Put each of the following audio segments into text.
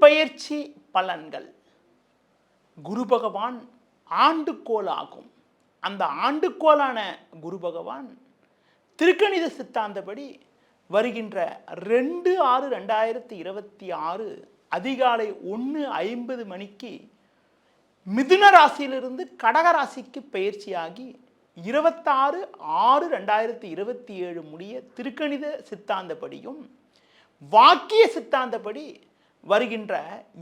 பெயர்ச்சி பலன்கள். குரு பகவான் ஆண்டுக்கோள் ஆகும். அந்த ஆண்டுக்கோளான குரு பகவான் திருக்கணித சித்தாந்தப்படி வருகின்ற 2/6/2026 அதிகாலை 1:50 மணிக்கு மிதுன ராசியிலிருந்து கடக ராசிக்கு பெயர்ச்சியாகி 26/6/2027 முடிய திருக்கணித சித்தாந்தப்படியும் வாக்கிய சித்தாந்தப்படி வருகின்ற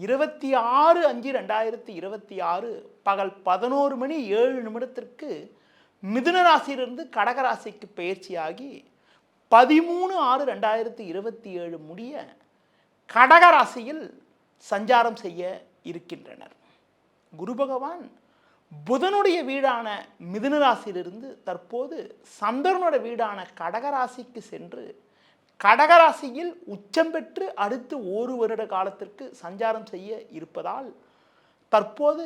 26/5/2026 பகல் 11:07 மிதுன ராசியிலிருந்து கடக ராசிக்கு பெயர்ச்சியாகி 13/6/2027 முடிய கடக ராசியில் சஞ்சாரம் செய்ய இருக்கின்றனர். குரு பகவான் புதனுடைய வீடான மிதுன ராசியிலிருந்து தற்போது சந்திரனுடைய வீடான கடகராசிக்கு சென்று கடகராசியில் உச்சம் பெற்று அடுத்து 1 வருட காலத்திற்கு சஞ்சாரம் செய்ய இருப்பதால் தற்போது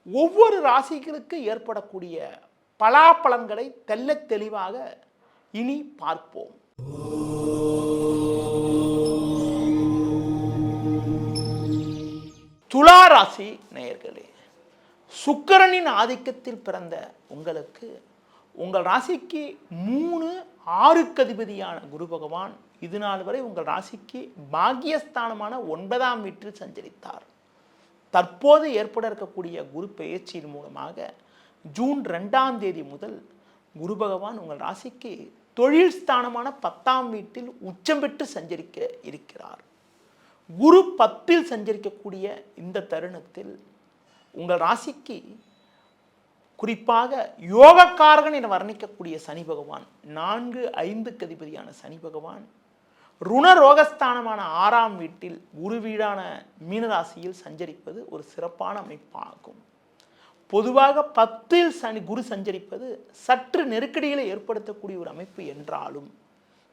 ஒவ்வொரு ராசிகளுக்கு ஏற்படக்கூடிய பலாபலன்களை தெள்ளத் தெளிவாக இனி பார்ப்போம். துலா ராசி நேயர்களே, சுக்கிரனின் ஆதிக்கத்தில் பிறந்த உங்களுக்கு உங்கள் ராசிக்கு 3/6க்கு அதிபதியான குரு பகவான் இது நாள் வரை உங்கள் ராசிக்கு பாக்கியஸ்தானமான 9ஆம் வீட்டில் சஞ்சரித்தார். தற்போது ஏற்பட இருக்கக்கூடிய குரு பெயர்ச்சியின் மூலமாக ஜூன் 2ஆம் தேதி முதல் குரு பகவான் உங்கள் ராசிக்கு தொழில் ஸ்தானமான 10ஆம் வீட்டில் உச்சம் பெற்று சஞ்சரிக்க இருக்கிறார். குரு 10ல் சஞ்சரிக்கக்கூடிய இந்த தருணத்தில் உங்கள் ராசிக்கு குறிப்பாக யோகக்காரகன் என வர்ணிக்கக்கூடிய சனி பகவான் 4/5க்கு அதிபதியான சனி பகவான் ருணரோகஸ்தானமான 6ஆம் வீட்டில் குரு வீடான மீனராசியில் சஞ்சரிப்பது ஒரு சிறப்பான அமைப்பாகும். பொதுவாக 10ல் குரு சஞ்சரிப்பது சற்று நெருக்கடிகளை ஏற்படுத்தக்கூடிய ஒரு அமைப்பு என்றாலும்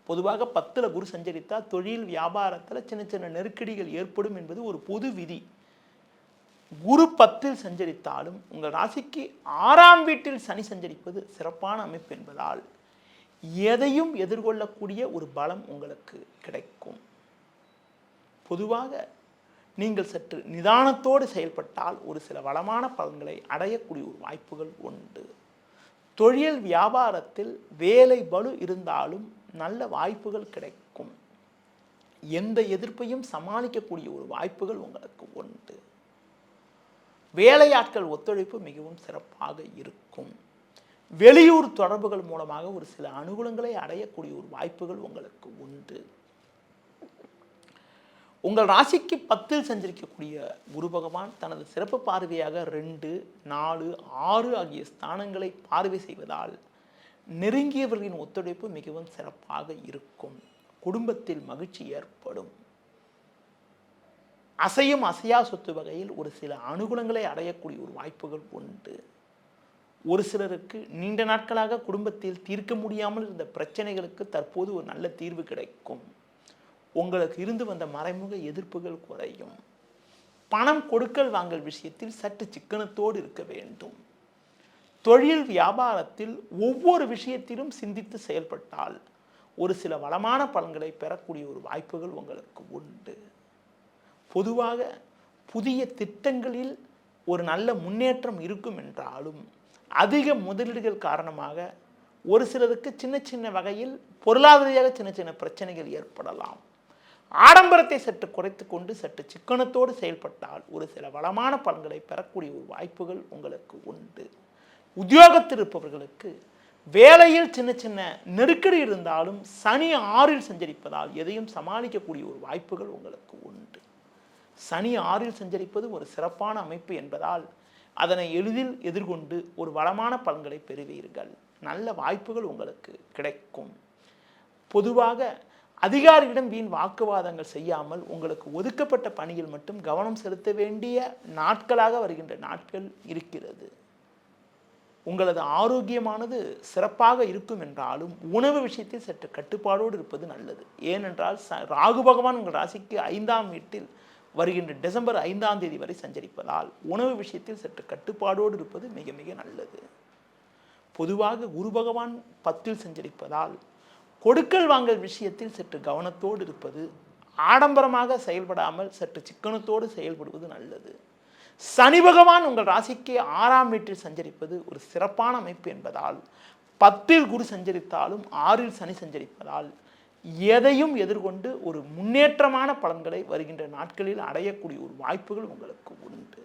பொதுவாக 10ல் குரு சஞ்சரித்தால் தொழில் வியாபாரத்தில் சின்ன சின்ன நெருக்கடிகள் ஏற்படும் என்பது ஒரு பொது விதி. குரு 10ல் சஞ்சரித்தாலும் உங்கள் ராசிக்கு 6ஆம் வீட்டில் சனி சஞ்சரிப்பது சிறப்பான அமைப்பு என்பதால் எதையும் எதிர்கொள்ளக்கூடிய ஒரு பலம் உங்களுக்கு கிடைக்கும். பொதுவாக நீங்கள் சற்று நிதானத்தோடு செயல்பட்டால் ஒரு சில வளமான பலன்களை அடையக்கூடிய ஒரு வாய்ப்புகள் உண்டு. தொழில் வியாபாரத்தில் வேலை பளு இருந்தாலும் நல்ல வாய்ப்புகள் கிடைக்கும். எந்த எதிர்ப்பையும் சமாளிக்கக்கூடிய ஒரு வாய்ப்புகள் உங்களுக்கு உண்டு. வேலையாட்கள் ஒத்துழைப்பு மிகவும் சிறப்பாக இருக்கும். வெளியூர் தொடர்புகள் மூலமாக ஒரு சில அனுகூலங்களை அடையக்கூடிய ஒரு வாய்ப்புகள் உங்களுக்கு உண்டு. உங்கள் ராசிக்கு 10ல் சஞ்சரிக்கக்கூடிய குரு பகவான் தனது சிறப்பு பார்வையாக 2, 4, 6 ஆகிய ஸ்தானங்களை பார்வை செய்வதால் நெருங்கியவர்களின் ஒத்துழைப்பு மிகவும் சிறப்பாக இருக்கும். குடும்பத்தில் மகிழ்ச்சி ஏற்படும். அசையும் அசையா சொத்து வகையில் ஒரு சில அனுகூலங்களை அடையக்கூடிய ஒரு வாய்ப்புகள் உண்டு. ஒரு சிலருக்கு நீண்ட நாட்களாக குடும்பத்தில் தீர்க்க முடியாமல் இருந்த பிரச்சனைகளுக்கு தற்போது ஒரு நல்ல தீர்வு கிடைக்கும். உங்களுக்கு இருந்து வந்த மறைமுக எதிர்ப்புகள் குறையும். பணம் கொடுக்கல் வாங்கல் விஷயத்தில் சற்று சிக்கனத்தோடு இருக்க வேண்டும். தொழில் வியாபாரத்தில் ஒவ்வொரு விஷயத்திலும் சிந்தித்து செயல்பட்டால் ஒரு சில வளமான பலன்களை பெறக்கூடிய ஒரு வாய்ப்புகள் உங்களுக்கு உண்டு. பொதுவாக புதிய திட்டங்களில் ஒரு நல்ல முன்னேற்றம் இருக்கும் என்றாலும் அதிக முதலீடுகள் காரணமாக ஒரு சிலருக்கு சின்ன சின்ன வகையில் பொருளாதார சின்ன சின்ன பிரச்சனைகள் ஏற்படலாம். ஆடம்பரத்தை சற்று குறைத்து கொண்டு சற்று சிக்கனத்தோடு செயல்பட்டால் ஒரு சில வளமான பலன்களை பெறக்கூடிய ஒரு வாய்ப்புகள் உங்களுக்கு உண்டு. உத்தியோகத்தில் இருப்பவர்களுக்கு வேலையில் சின்ன சின்ன நெருக்கடி இருந்தாலும் சனி 6ல் சஞ்சரிப்பதால் எதையும் சமாளிக்கக்கூடிய ஒரு வாய்ப்புகள் உங்களுக்கு உண்டு. சனி 6ல் சஞ்சரிப்பது ஒரு சிறப்பான அமைப்பு என்பதால் அதனை எளிதில் எதிர்கொண்டு ஒரு வளமான பலன்களை பெறுவீர்கள். நல்ல வாய்ப்புகள் உங்களுக்கு கிடைக்கும். பொதுவாக அதிகாரியிடம் வீண் வாக்குவாதங்கள் செய்யாமல் உங்களுக்கு ஒதுக்கப்பட்ட பணியில் மட்டும் கவனம் செலுத்த வேண்டிய நாட்களாக வருகின்ற நாட்கள் இருக்கிறது. உங்களது ஆரோக்கியமானது சிறப்பாக இருக்கும் என்றாலும் உணவு விஷயத்தில் சற்று கட்டுப்பாடோடு இருப்பது நல்லது. ஏனென்றால் ராகு பகவான் உங்கள் ராசிக்கு 5ஆம் வீட்டில் வருகின்ற டிசம்பர் 5ஆம் தேதி வரை சஞ்சரிப்பதால் உணவு விஷயத்தில் சற்று கட்டுப்பாடோடு இருப்பது மிக மிக நல்லது. பொதுவாக குரு பகவான் 10ல் சஞ்சரிப்பதால் கொடுக்கல் வாங்கல் விஷயத்தில் சற்று கவனத்தோடு இருப்பது ஆடம்பரமாக செயல்படாமல் சற்று சிக்கனத்தோடு செயல்படுவது நல்லது. சனி பகவான் உங்கள் ராசிக்கு 6ஆம் வீட்டில் சஞ்சரிப்பது ஒரு சிறப்பான அமைப்பு என்பதால் 10இல் குரு சஞ்சரித்தாலும் 6இல் சனி சஞ்சரிப்பதால் எதையும் எதிர்கொண்டு ஒரு முன்னேற்றமான பலன்களை வருகின்ற நாட்களில் அடையக்கூடிய ஒரு வாய்ப்புகள் உங்களுக்கு உண்டு.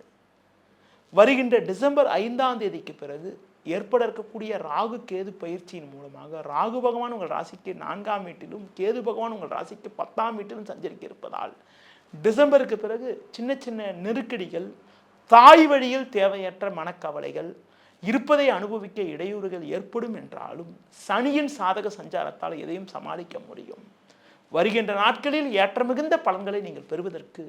வருகின்ற டிசம்பர் 5ஆம் தேதிக்கு பிறகு ஏற்பட இருக்கக்கூடிய ராகு கேது பயிற்சியின் மூலமாக ராகு பகவான் உங்கள் ராசிக்கு 4ஆம் வீட்டிலும் கேது பகவான் உங்கள் ராசிக்கு 10ஆம் வீட்டிலும் சஞ்சரிக்க இருப்பதால் டிசம்பருக்கு பிறகு சின்ன சின்ன நெருக்கடிகள், தாய் வழியில் தேவையற்ற மனக்கவலைகள் இருப்பதை அனுபவிக்க இடையூறுகள் ஏற்படும் என்றாலும் சனியின் சாதக சஞ்சாரத்தால் எதையும் சமாளிக்க முடியும். வருகின்ற நாட்களில் ஏற்ற மிகுந்த பலன்களை நீங்கள் பெறுவதற்கு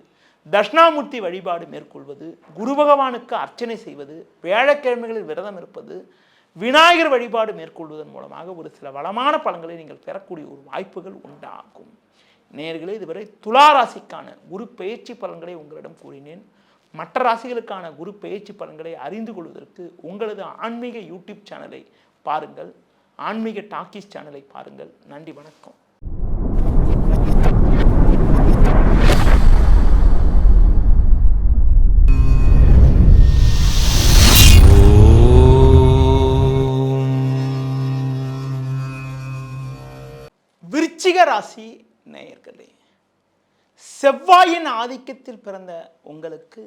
தட்சிணாமூர்த்தி வழிபாடு மேற்கொள்வது, குரு பகவானுக்கு அர்ச்சனை செய்வது, வியாழக்கிழமைகளில் விரதம் இருப்பது, விநாயகர் வழிபாடு மேற்கொள்வதன் மூலமாக ஒரு சில வளமான பலன்களை நீங்கள் பெறக்கூடிய ஒரு வாய்ப்புகள் உண்டாகும். நேயர்களே, இதுவரை துலா ராசிக்கான குரு பெயர்ச்சி பலன்களை உங்களிடம் கூறினேன். மற்ற ராசிகளுக்கான குரு பெயர்ச்சி பலன்களை அறிந்து கொள்வதற்கு உங்களது ஆன்மீக யூடியூப் சேனலை பாருங்கள், ஆன்மீக டாக்கீஸ் சேனலை பாருங்கள். நன்றி, வணக்கம். விருச்சிக ராசி நேயர்களே, செவ்வாயின் ஆதிக்கத்தில் பிறந்த உங்களுக்கு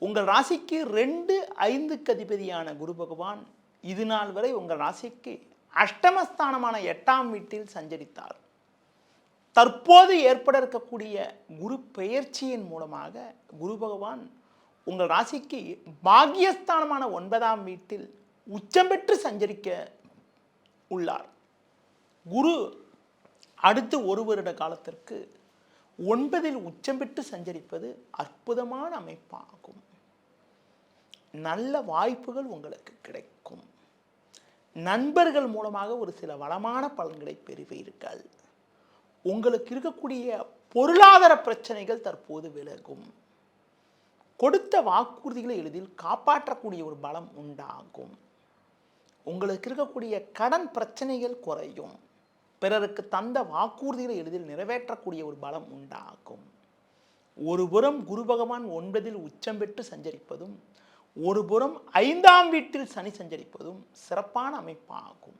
உங்கள் ராசிக்கு 2, 5க்கு அதிபதியான குரு பகவான் இது நாள் வரை உங்கள் ராசிக்கு அஷ்டமஸ்தானமான 8ஆம் வீட்டில் சஞ்சரித்தார். தற்போது ஏற்பட இருக்கக்கூடிய குரு பெயர்ச்சியின் மூலமாக குரு பகவான் உங்கள் ராசிக்கு பாக்கியஸ்தானமான 9ஆம் வீட்டில் உச்சம் பெற்று சஞ்சரிக்க உள்ளார். குரு அடுத்து 1 வருட காலத்திற்கு 9இல் உச்சம் பெற்று சஞ்சரிப்பது அற்புதமான அமைப்பாகும். நல்ல வாய்ப்புகள் உங்களுக்கு கிடைக்கும். நண்பர்கள் மூலமாக ஒரு சில வளமான பலன்களை பெறுவீர்கள். உங்களுக்கு இருக்கக்கூடிய பொருளாதார பிரச்சனைகள் தற்போது விலகும். கொடுத்த வாக்குறுதிகளை எளிதில் காப்பாற்றக்கூடிய ஒரு பலம் உண்டாகும். உங்களுக்கு இருக்கக்கூடிய கடன் பிரச்சனைகள் குறையும். பிறருக்கு தந்த வாக்குறுதிகளை எளிதில் நிறைவேற்றக்கூடிய ஒரு பலம் உண்டாகும். ஒருபுறம் குரு பகவான் 9இல் உச்சம் பெற்று சஞ்சரிப்பதும், ஒருபுறம் 5ஆம் வீட்டில் சனி சஞ்சரிப்பதும் சிறப்பான அமைப்பாகும்.